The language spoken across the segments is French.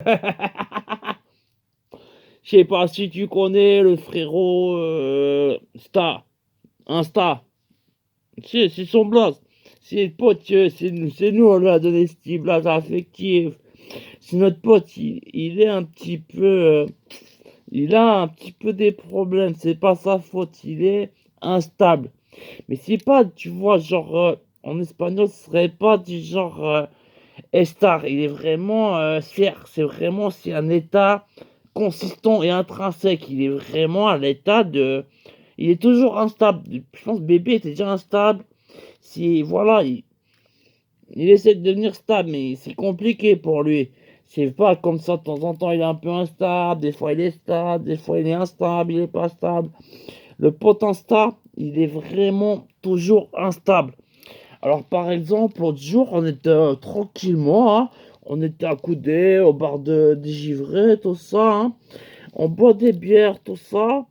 Je sais pas si tu connais le frérot Insta. C'est son blast. C'est le pote, c'est nous, on lui a donné ce petit blast affectif. C'est notre pote, il est un petit peu. Il a un petit peu des problèmes, c'est pas sa faute, il est instable. Mais c'est pas, tu vois, genre, en espagnol, ce serait pas du genre estar. Il est vraiment, c'est vraiment, c'est un état consistant et intrinsèque. Il est vraiment à l'état de. Il est toujours instable. Je pense que bébé était déjà instable. Si, voilà, il essaie de devenir stable, mais c'est compliqué pour lui. C'est pas comme ça, de temps en temps, il est un peu instable, des fois il est stable, des fois il est instable, il est pas stable. Le pote insta, il est vraiment toujours instable. Alors, par exemple, l'autre jour, on était tranquillement, hein, on était accoudés au bar des givrés, tout ça, hein. On boit des bières, tout ça.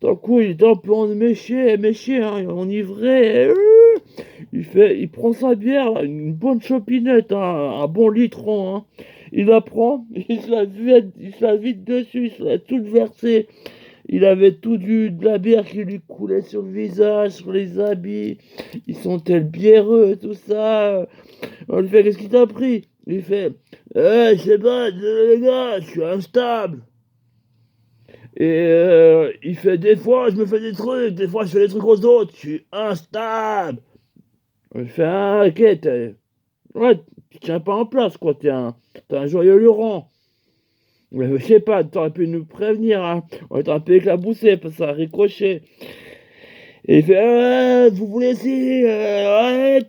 D'un coup, il était un peu méché, hein, enivré. Il prend sa bière, là, une bonne chopinette, hein, un bon litron, hein. Il la prend, il se la vide dessus, il se la toute versée. Il avait de la bière qui lui coulait sur le visage, sur les habits. Ils sont tels biéreux, tout ça. On lui fait, qu'est-ce qui t'a pris? Il fait, je sais pas, désolé, les gars, je suis instable. Et il fait, des fois, je me fais des trucs, des fois, je fais des trucs aux autres, je suis instable. On lui fait, ah, ok, ouais, tu tiens pas en place, quoi, t'es un joyeux Laurent. Mais je sais pas, t'aurais pu nous prévenir, hein. On était un peu éclaboussé, parce que ça a ricoché. Et il fait, vous voulez essayer, ouais,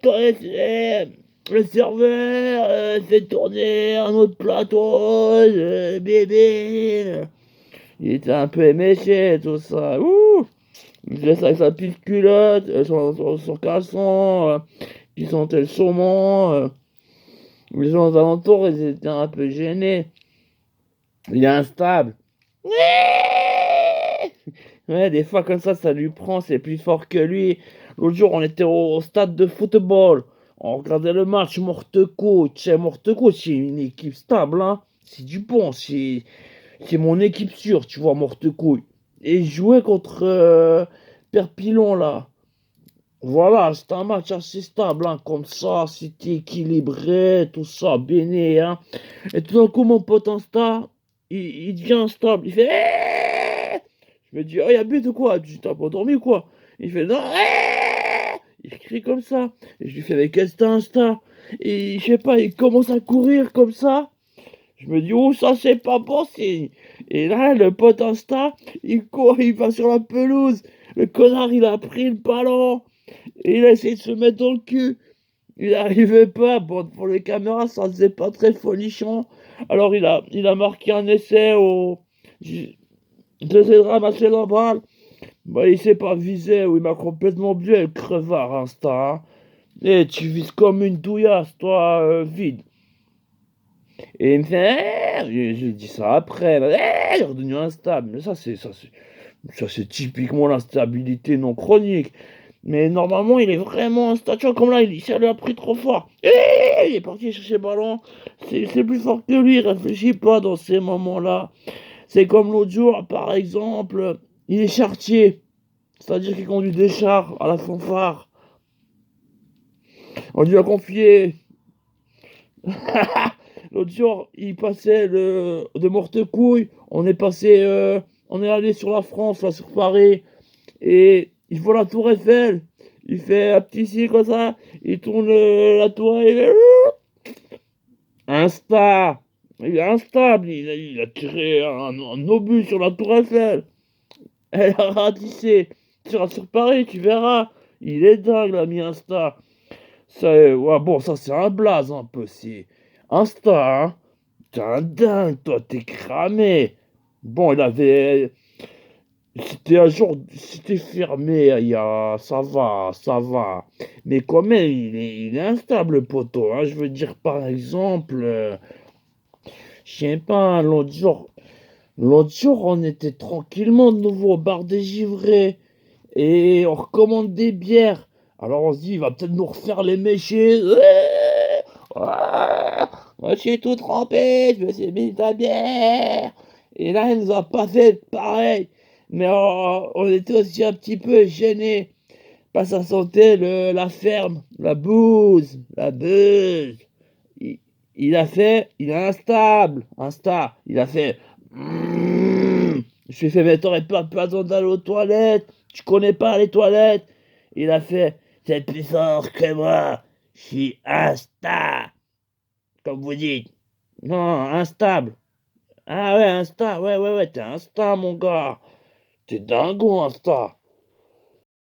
le serveur, fait tourner un autre plateau, bébé. Il était un peu éméché, tout ça. Ouh! Il faisait ça avec sa petite culotte, son caleçon, qui sentait le saumon. Les gens aux alentours, ils étaient un peu gênés. Il est instable. Ouais, des fois comme ça lui prend, c'est plus fort que lui. L'autre jour, on était au stade de football. On regardait le match Mortecoach. Mortecoach, c'est une équipe stable, hein. C'est du bon, c'est mon équipe sûre, tu vois, Mortecoach. Et il jouait contre Perpillon, là. Voilà, c'était un match assez stable, hein, comme ça, c'était équilibré, tout ça, béné, hein. Et tout d'un coup, mon pote Insta, il devient instable. Il fait Je me dis, oh, y'a but ou quoi? Tu t'as pas dormi ou quoi? Il fait non, il crie comme ça. Et je lui fais, mais qu'est-ce que t'as Insta? Et je sais pas, il commence à courir comme ça. Je me dis, oh, ça c'est pas bon signe. Et là, le pote Insta, il court, il va sur la pelouse. Le connard, il a pris le ballon. Et il a essayé de se mettre dans le cul. Il n'arrivait pas. Bon, pour les caméras, ça faisait pas très folichon. Alors, il a marqué un essai au. J'essaie de ramasser la balle. Bah, il s'est pas visé, ou il m'a complètement bué, le crevard, Insta, hein. Et tu vises comme une douillasse, toi, vide. Et il me fait, je lui dis ça après, là, il est redevenu instable. Mais ça c'est typiquement l'instabilité non chronique. Mais normalement, il est vraiment instable. Tu vois, comme là, ça lui a pris trop fort. Il est parti chercher le ballon. C'est plus fort que lui, il réfléchit pas dans ces moments-là. C'est comme l'autre jour, par exemple, il est charretier. C'est-à-dire qu'il conduit des chars à la fanfare. On lui a confié. L'autre jour, il passait de Mortecouille. On est allé sur la France, là, sur Paris. Et il voit la tour Eiffel. Il fait un petit signe comme ça. Il tourne la tour Eiffel. Insta. Il est instable. Il a tiré un obus sur la tour Eiffel. Elle a ratissé. Tu iras sur Paris, tu verras. Il est dingue, l'ami Insta. Ça, ouais, bon, ça c'est un blaze un peu, c'est Insta, hein. T'es un dingue, toi, t'es cramé. Bon, c'était un jour, c'était fermé, ça va, ça va. Mais quand même, il est instable, le poteau, hein. Je veux dire, par exemple, je sais pas, l'autre jour, on était tranquillement de nouveau au bar des givrés. Et on recommande des bières. Alors on se dit, il va peut-être nous refaire les méchés. Ouais, Moi, je suis tout trempé, je me suis mis de la bière. Et là, il nous a pas fait pareil. Mais on était aussi un petit peu gênés. Parce que ça sentait la ferme, la bouse, la beuze. Il, il est instable. Il a fait. Je lui ai fait, mais t'aurais pas besoin d'aller aux toilettes. Tu connais pas les toilettes. Il a fait, c'est plus fort que moi. Je suis instable. Comme vous dites. Non, instable. Ah ouais, Insta, ouais, t'es Insta, mon gars. T'es dingo, Insta.